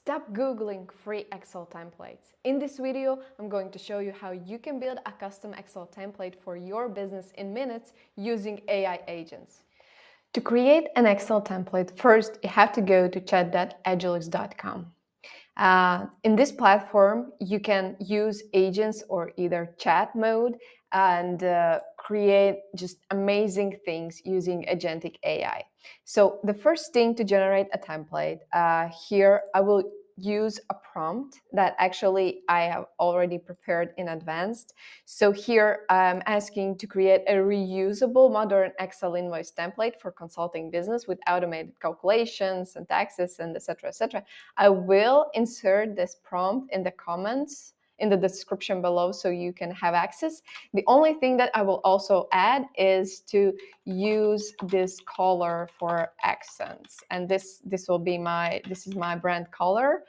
Stop Googling free Excel templates. In this video, I'm going to show you how you can build a custom Excel template for your business in minutes using AI agents. To create an Excel template, first you have to go to chat.ajelix.com. In this platform, you can use agents or either chat mode and create just amazing things using agentic AI. So the first thing to generate a template, here I will use a prompt that actually I have already prepared in advance. So here I'm asking to create a reusable modern Excel invoice template for consulting business with automated calculations and taxes and etc. etc. I will insert this prompt in the comments in the description below so you can have access. The only thing that I will also add is to use this color for accents, and this is my brand color,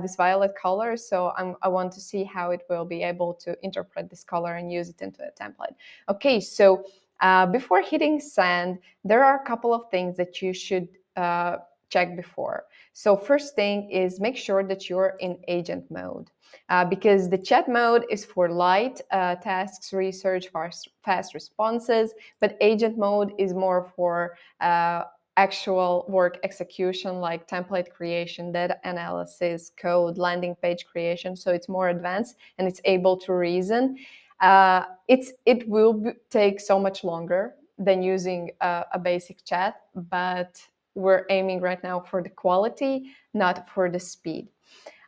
this violet color. So I want to see how it will be able to interpret this color and use it into a template. Okay, so before hitting send, there are a couple of things that you should check before. So first thing is make sure that you're in agent mode, because the chat mode is for light tasks, research, fast responses, but agent mode is more for actual work execution, like template creation, data analysis, code, landing page creation. So it's more advanced and it's able to reason. It will take so much longer than using a basic chat, but we're aiming right now for the quality, not for the speed.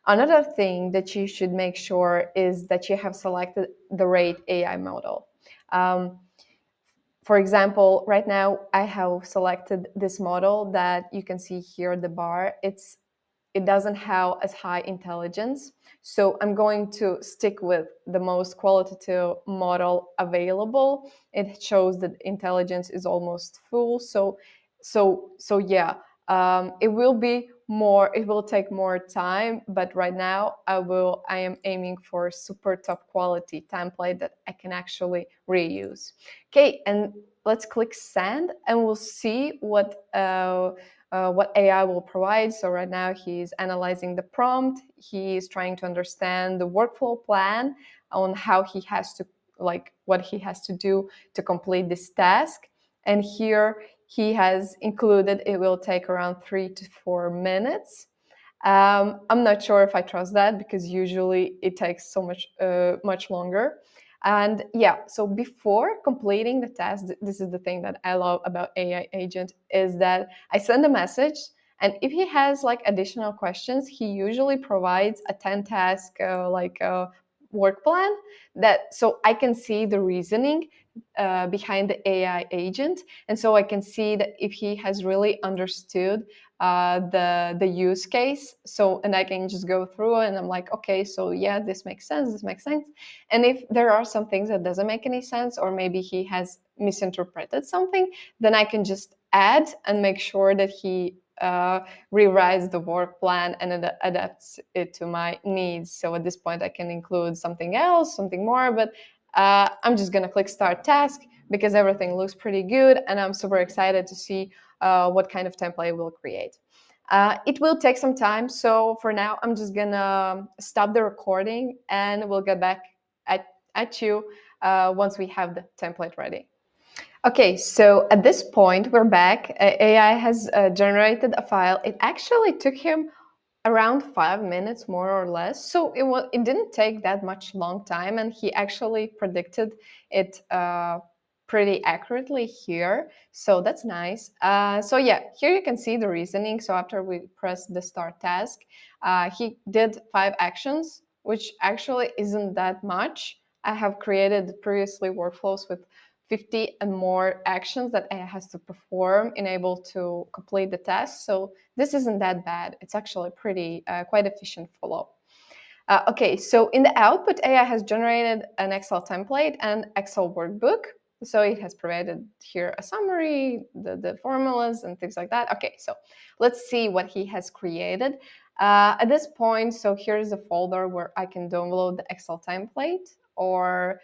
Another thing that you should make sure is that you have selected the rate AI model. For example, right now I have selected this model that you can see here, the bar. It doesn't have as high intelligence. So I'm going to stick with the most qualitative model available. It shows that intelligence is almost full. So yeah, it will take more time, but right now I am aiming for super top quality template that I can actually reuse. Okay, and let's click send and we'll see what AI will provide. So right now he's analyzing the prompt. He's trying to understand the workflow plan on how he has to, like, what he has to do to complete this task. And here he has included it will take around 3 to 4 minutes. I'm not sure if I trust that because usually it takes so much longer. And yeah, so before completing the task, this is the thing that I love about AI agent, is that I send a message, and if he has like additional questions, he usually provides a 10 task work plan, that so I can see the reasoning behind the AI agent, and so I can see that if he has really understood the use case. So, and I can just go through and I'm like, okay, so yeah, this makes sense, this makes sense. And if there are some things that doesn't make any sense, or maybe he has misinterpreted something, then I can just add and make sure that he rewrites the work plan and adapts it to my needs. So at this point, I can include something else, something more, but I'm just gonna click start task because everything looks pretty good and I'm super excited to see what kind of template we'll create. It will take some time, so for now I'm just gonna stop the recording and we'll get back at you once we have the template ready. Okay, so at this point we're back. AI has generated a file. It actually took him around 5 minutes, more or less. So it didn't take that much long time, and he actually predicted it pretty accurately here. So that's nice. So yeah, here you can see the reasoning. So after we press the start task, he did 5 actions, which actually isn't that much. I have created previously workflows with 50 and more actions that AI has to perform in able to complete the task. So this isn't that bad. It's actually pretty quite efficient flow. Okay, so in the output, AI has generated an Excel template and Excel workbook. So it has provided here a summary, the formulas and things like that. Okay, so let's see what he has created. At this point, so here's a folder where I can download the Excel template or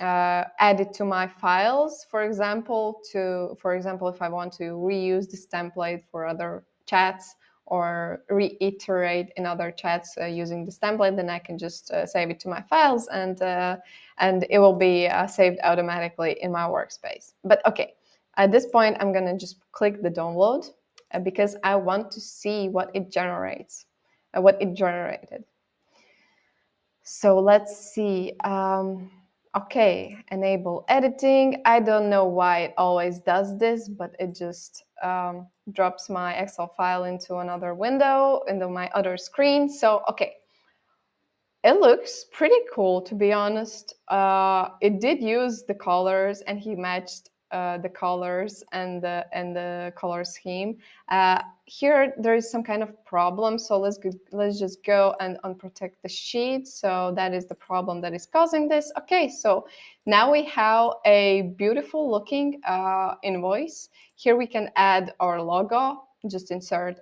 add it to my files. For example, if I want to reuse this template for other chats or reiterate in other chats using this template, then I can just save it to my files, and it will be saved automatically in my workspace. But okay, at this point, I'm gonna just click the download because I want to see what it generates, what it generated. So let's see. Okay, enable editing. I don't know why it always does this, but it just drops my Excel file into another window, into my other screen. So, okay, it looks pretty cool, to be honest. It did use the colors, and he matched the colors and the color scheme. Here there is some kind of problem, so let's just go and unprotect the sheet. So that is the problem that is causing this. Okay, so now we have a beautiful looking invoice. Here we can add our logo. Just insert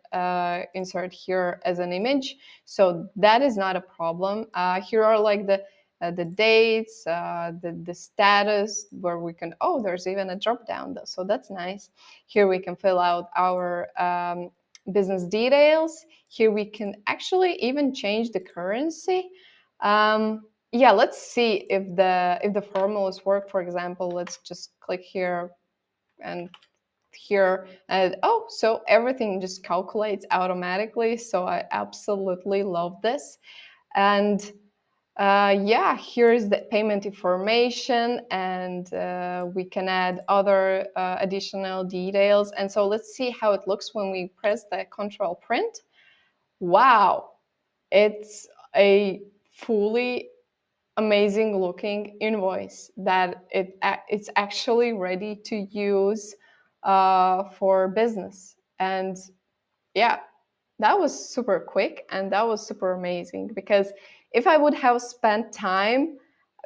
here as an image. So that is not a problem. Here are like the dates, the status, where we can, oh, there's even a drop down though, so that's nice. Here we can fill out our business details. Here we can actually even change the currency. Yeah, let's see if the formulas work. For example, let's just click here and here, and oh, so everything just calculates automatically. So I absolutely love this. And yeah, here's the payment information, and we can add other additional details. And so let's see how it looks when we press the control print. Wow, it's a fully amazing looking invoice that it's actually ready to use for business. And yeah, that was super quick, and that was super amazing, because if I would have spent time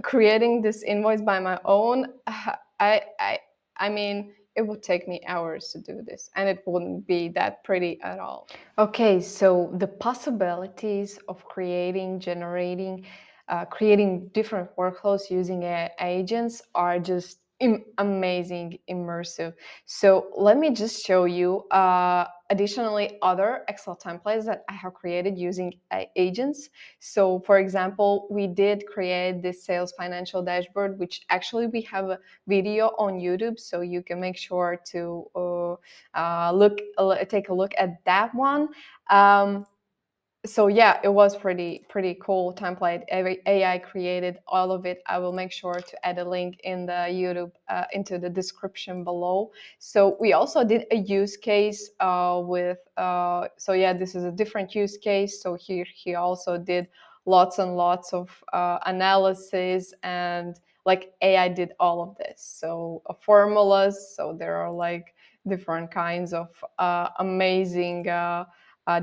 creating this invoice by my own, I mean, it would take me hours to do this, and it wouldn't be that pretty at all. Okay, so the possibilities of generating, creating different workflows using AI agents are just amazing, immersive. So let me just show you additionally other Excel templates that I have created using agents. So for example, we did create this sales financial dashboard, which actually we have a video on YouTube, so you can make sure to take a look at that one. So yeah, it was pretty cool template. AI created all of it. I will make sure to add a link in the YouTube into the description below. So we also did a use case with so yeah, this is a different use case. So here he also did lots and lots of analysis, and like AI did all of this. So formulas. So there are like different kinds of amazing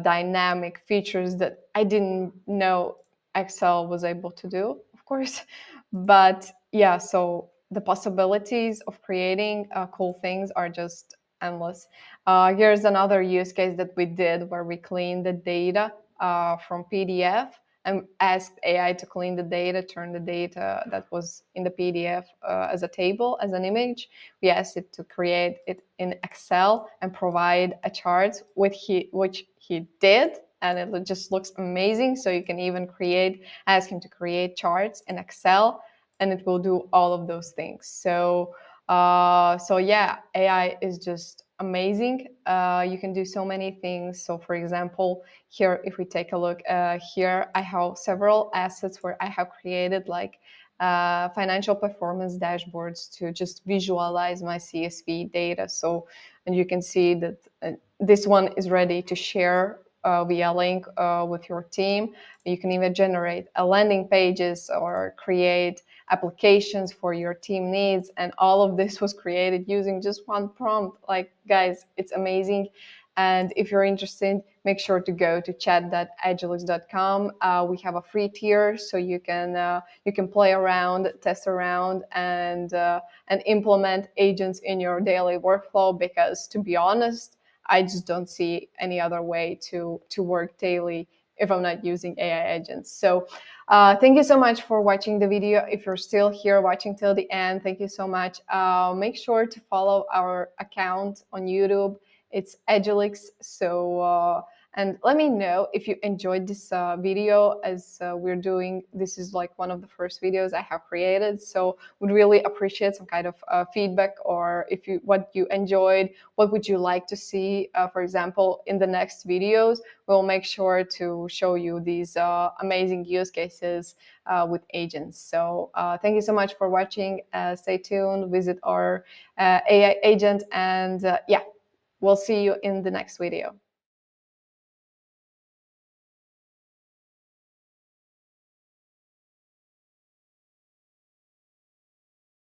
dynamic features that I didn't know Excel was able to do, of course. But yeah, so the possibilities of creating cool things are just endless. Here's another use case that we did where we cleaned the data from PDF and asked AI to clean the data, turn the data that was in the PDF as a table, as an image. We asked it to create it in Excel and provide a chart, which he did, and it just looks amazing. So you can even ask him to create charts in Excel, and it will do all of those things. So yeah, AI is just amazing. You can do so many things. So for example, here, if we take a look here, I have several assets where I have created like financial performance dashboards to just visualize my CSV data. So, and you can see that this one is ready to share via link with your team. You can even generate landing pages or create applications for your team needs. And all of this was created using just one prompt. Like, guys, it's amazing. And if you're interested, make sure to go to chat.ajelix.com. We have a free tier, so you can play around, test around, and implement agents in your daily workflow. Because to be honest, I just don't see any other way to work daily if I'm not using AI agents. So thank you so much for watching the video. If you're still here watching till the end, thank you so much. Make sure to follow our account on YouTube. It's Ajelix. So And let me know if you enjoyed this video, as we're doing, this is like one of the first videos I have created. So would really appreciate some kind of feedback, or if you what you enjoyed, what would you like to see, for example, in the next videos. We'll make sure to show you these amazing use cases with agents. So thank you so much for watching. Stay tuned, visit our AI agent, and yeah, we'll see you in the next video.